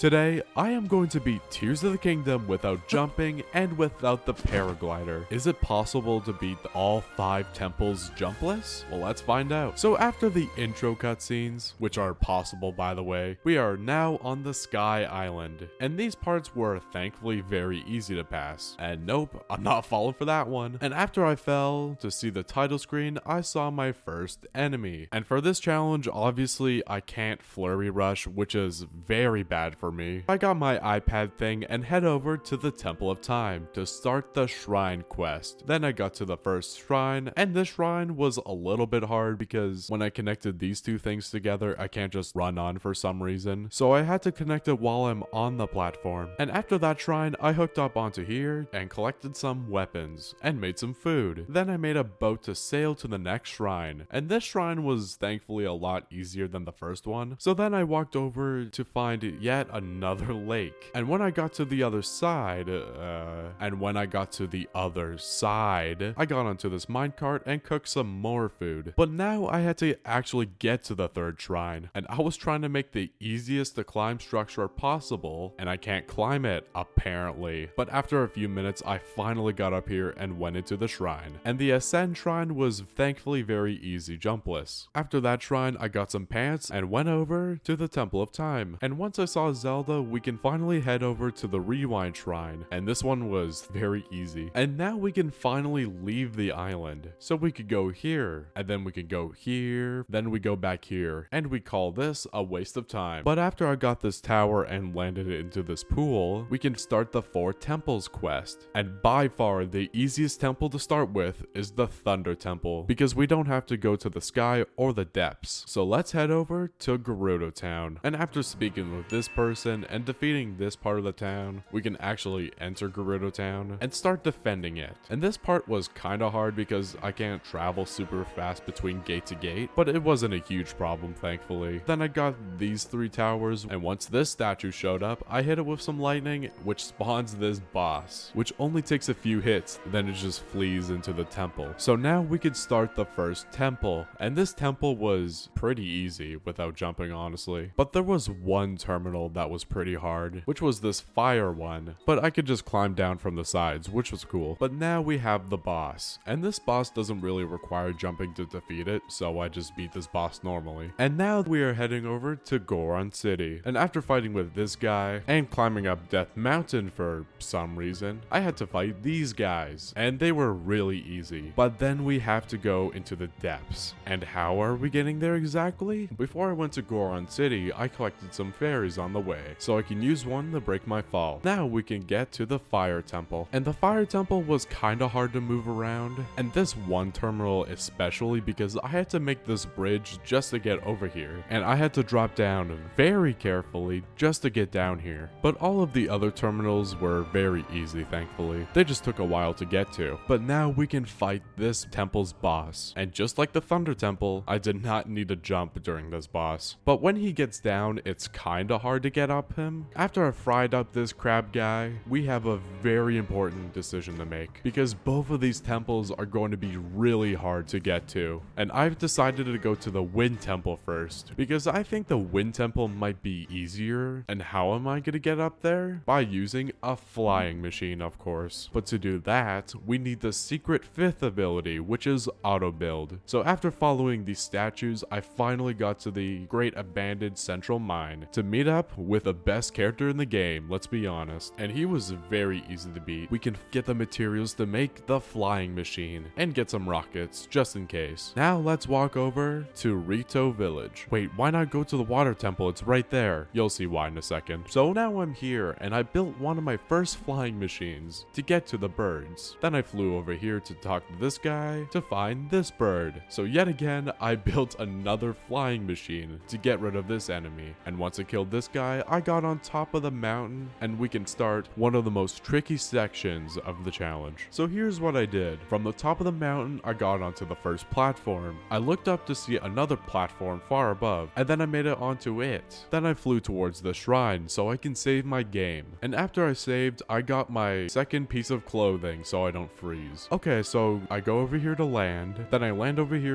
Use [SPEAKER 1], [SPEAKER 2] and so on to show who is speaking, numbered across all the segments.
[SPEAKER 1] Today, I am going to beat Tears of the Kingdom without jumping and without the paraglider. Is it possible to beat all 5 temples jumpless? Well, let's find out. So after the intro cutscenes, which are possible by the way, we are now on the Sky Island. And these parts were thankfully very easy to pass. And nope, I'm not falling for that one. And after I fell to see the title screen, I saw my first enemy. And for this challenge, obviously I can't flurry rush, which is very bad for me. I got my iPad thing and head over to the Temple of Time to start the shrine quest. Then I got to the first shrine, and this shrine was a little bit hard because when I connected these two things together, I can't just run on for some reason. So I had to connect it while I'm on the platform. And after that shrine, I hooked up onto here and collected some weapons and made some food. Then I made a boat to sail to the next shrine, and this shrine was thankfully a lot easier than the first one. So then I walked over to find yet another lake. And when I got to the other side, I got onto this minecart and cooked some more food. But now I had to actually get to the third shrine, and I was trying to make the easiest to climb structure possible, and I can't climb it, apparently. But after a few minutes, I finally got up here and went into the shrine. And the Ascend shrine was thankfully very easy jumpless. After that shrine, I got some pants and went over to the Temple of Time. And once I saw Zelda, we can finally head over to the Rewind shrine. And this one was very easy. And now we can finally leave the island. So we could go here, and then we can go here, then we go back here. And we call this a waste of time. But after I got this tower and landed it into this pool, we can start the 4 temples quest. And by far the easiest temple to start with is the Thunder Temple, because we don't have to go to the sky or the depths. So let's head over to Gerudo Town. And after speaking with this person and defeating this part of the town, we can actually enter Gerudo Town and start defending it. And this part was kinda hard because I can't travel super fast between gate to gate, but it wasn't a huge problem thankfully. Then I got these 3 towers, and once this statue showed up, I hit it with some lightning, which spawns this boss, which only takes a few hits, then it just flees into the temple. So now we could start the first temple, and this temple was pretty easy without jumping honestly. But there was one terminal that was pretty hard, which was this fire one, but I could just climb down from the sides, which was cool. But now we have the boss, and this boss doesn't really require jumping to defeat it, so I just beat this boss normally. And now we are heading over to Goron City, and after fighting with this guy and climbing up Death Mountain for some reason, I had to fight these guys, and they were really easy. But then we have to go into the depths. And how are we getting there exactly? Before I went to Goron City, I collected some fairies on the way, so I can use one to break my fall. Now we can get to the Fire Temple, and the Fire Temple was kinda hard to move around, and this one terminal especially because I had to make this bridge just to get over here, and I had to drop down very carefully just to get down here. But all of the other terminals were very easy thankfully. They just took a while to get to. But now we can fight this temple's boss, and just like the Thunder Temple, I did not need to jump during this boss. But when he gets down, it's kinda hard to get up him. After I fried up this crab guy, we have a very important decision to make, because both of these temples are going to be really hard to get to. And I've decided to go to the Wind Temple first, because I think the Wind Temple might be easier. And how am I gonna get up there? By using a flying machine, of course. But to do that, we need the secret 5th ability, which is auto build. So after following these statues, I finally got to the Great Abandoned Central Mine to meet up with the best character in the game, let's be honest. And he was very easy to beat. We can get the materials to make the flying machine and get some rockets just in case. Now let's walk over to Rito Village. Wait, why not go to the Water Temple? It's right there. You'll see why in a second. So now I'm here, and I built one of my first flying machines to get to the birds. Then I flew over here to talk to this guy to find this bird. So yet again, I built another flying machine to get rid of this enemy. And once I killed this guy, I got on top of the mountain, and we can start one of the most tricky sections of the challenge. So here's what I did. From the top of the mountain, I got onto the first platform. I looked up to see another platform far above, and then I made it onto it. Then I flew towards the shrine so I can save my game. And after I saved, I got my second piece of clothing so I don't freeze. Okay, so I go over here to land, then I land over here,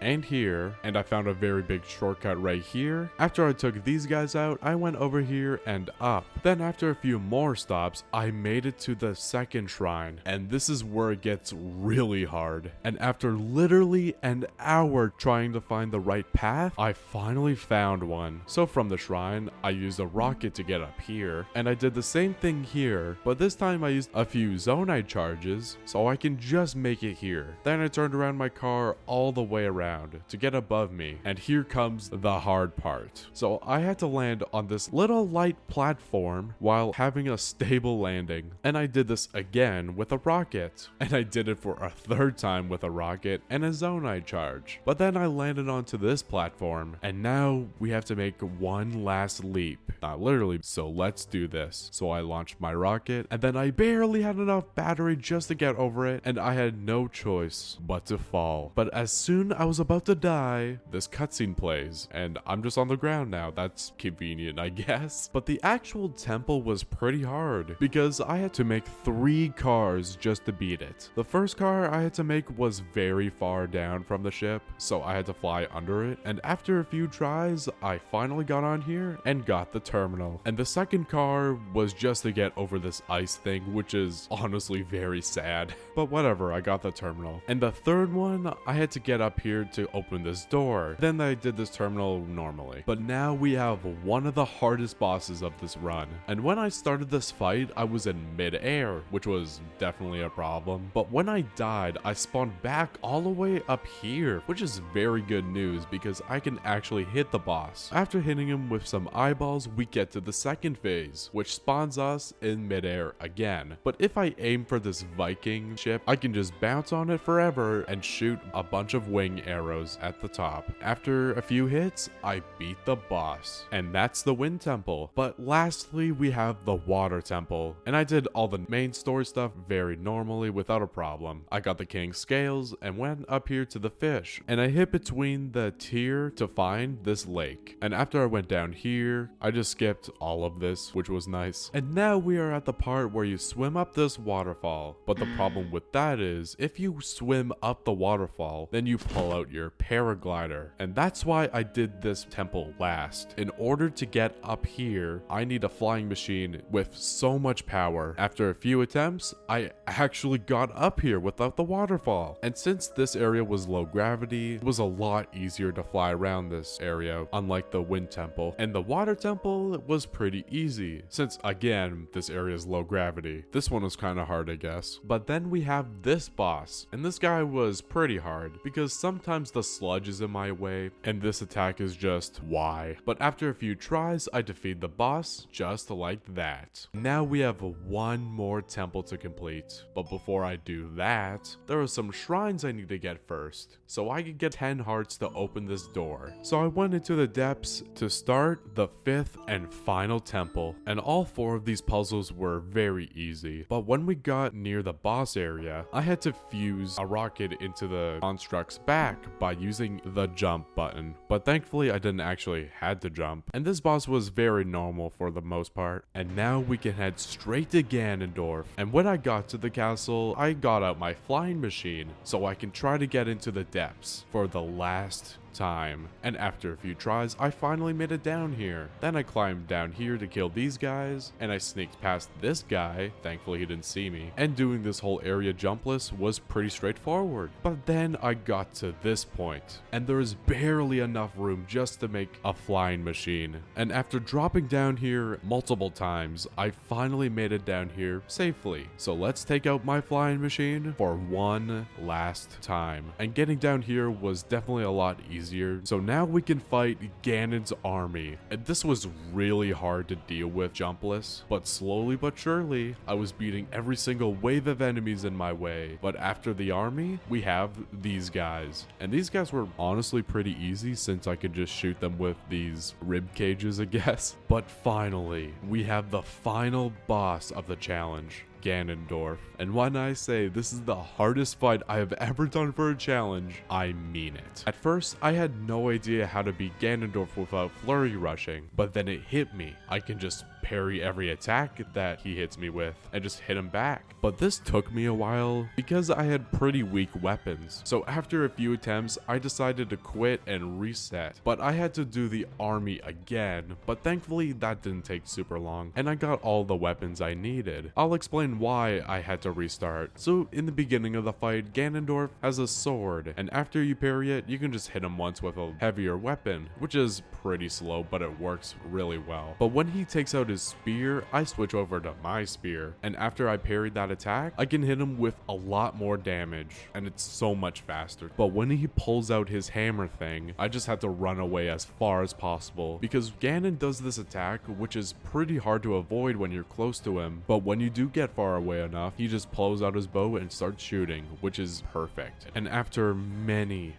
[SPEAKER 1] and here, and I found a very big shortcut right here. After I took these guys out, I went went over here and up. Then after a few more stops, I made it to the second shrine, and this is where it gets really hard. And after literally an hour trying to find the right path, I finally found one. So from the shrine, I used a rocket to get up here, and I did the same thing here, but this time I used a few zonite charges so I can just make it here. Then I turned around my car all the way around to get above me, and here comes the hard part. So I had to land on this little light platform while having a stable landing, and I did this again with a rocket, and I did it for a third time with a rocket and a zonite charge. But then I landed onto this platform, and now we have to make one last leap. Not literally, so let's do this. So I launched my rocket, and then I barely had enough battery just to get over it, and I had no choice but to fall. But as soon I was about to die, this cutscene plays, and I'm just on the ground now. That's convenient, I guess. But the actual temple was pretty hard, because I had to make 3 cars just to beat it. The first car I had to make was very far down from the ship, so I had to fly under it, and after a few tries, I finally got on here and got the terminal. And the second car was just to get over this ice thing, which is honestly very sad. But whatever, I got the terminal. And the third one, I had to get up here to open this door. Then I did this terminal normally. But now we have one of the hardest bosses of this run. And when I started this fight, I was in mid-air, which was definitely a problem. But when I died, I spawned back all the way up here, which is very good news because I can actually hit the boss. After hitting him with some eyeballs, we get to the second phase, which spawns us in midair again. But if I aim for this Viking ship, I can just bounce on it forever and shoot a bunch of wing arrows at the top. After a few hits, I beat the boss, and that's the Wind Temple. But lastly, we have the Water Temple, and I did all the main story stuff very normally without a problem. I got the King's Scales and went up here to the fish, and I hit between the tier to find this lake. And after I went down here, I just skipped all of this, which was nice. And now we are at the part where you swim up this waterfall. But the problem with that is, if you swim up the waterfall, then you pull out your paraglider. And that's why I did this temple last. In order to get up here, I need a flying machine with so much power. After a few attempts, I actually got up here without the waterfall. And since this area was low gravity, it was a lot easier to fly around this area, unlike the Wind Temple. And the Water Temple was pretty easy, since again, this area is low gravity. This one was kind of hard, I guess. But then we have this boss, and this guy was pretty hard, because sometimes the sludge is in my way, and this attack is just why. But after a few tries, I defeat the boss, just like that. Now we have one more temple to complete, but before I do that, there are some shrines I need to get first, so I could get 10 hearts to open this door. So I went into the depths to start the 5th and final temple, and all 4 of these puzzles were very easy. But when we got near the boss area, I had to fuse a rocket into the construct's back by using the jump button. But thankfully I didn't actually had to jump, and this boss was very normal for the most part. And now we can head straight to Ganondorf. And when I got to the castle, I got out my flying machine so I can try to get into the depths for the last time. And after a few tries, I finally made it down here. Then I climbed down here to kill these guys, and I sneaked past this guy. Thankfully he didn't see me. And doing this whole area jumpless was pretty straightforward. But then I got to this point, and there is barely enough room just to make a flying machine. And after dropping down here multiple times, I finally made it down here safely. So let's take out my flying machine for one last time. And getting down here was definitely a lot easier. So now we can fight Ganon's army. And this was really hard to deal with jumpless, but slowly but surely, I was beating every single wave of enemies in my way. But after the army, we have these guys. And these guys were honestly pretty easy since I could just shoot them with these rib cages, I guess. But finally, we have the final boss of the challenge, Ganondorf. And when I say this is the hardest fight I have ever done for a challenge, I mean it. At first, I had no idea how to beat Ganondorf without flurry rushing, but then it hit me. I can just parry every attack that he hits me with and just hit him back. But this took me a while because I had pretty weak weapons. So after a few attempts, I decided to quit and reset. But I had to do the army again, but thankfully that didn't take super long and I got all the weapons I needed. I'll explain why I had to restart. So in the beginning of the fight, Ganondorf has a sword, and after you parry it, you can just hit him once with a heavier weapon, which is pretty slow, but it works really well. But when he takes out his spear, I switch over to my spear, and after I parried that attack, I can hit him with a lot more damage, and it's so much faster. But when he pulls out his hammer thing, I just had to run away as far as possible, because Ganon does this attack, which is pretty hard to avoid when you're close to him, but when you do get far away enough, he just pulls out his bow and starts shooting, which is perfect. And after many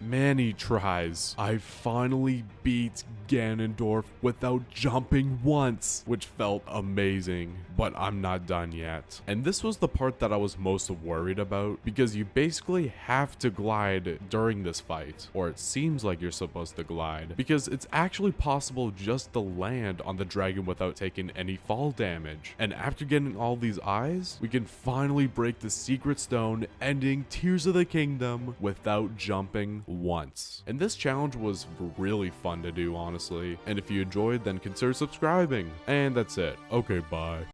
[SPEAKER 1] tries, I finally beat Ganondorf without jumping once, which felt amazing. But I'm not done yet. And this was the part that I was most worried about, because you basically have to glide during this fight, or it seems like you're supposed to glide, because it's actually possible just to land on the dragon without taking any fall damage. And after getting all these eyes, we can finally break the secret stone, ending Tears of the Kingdom without jumping once. And this challenge was really fun to do, honestly. And if you enjoyed, then consider subscribing. And that's it. Okay, bye.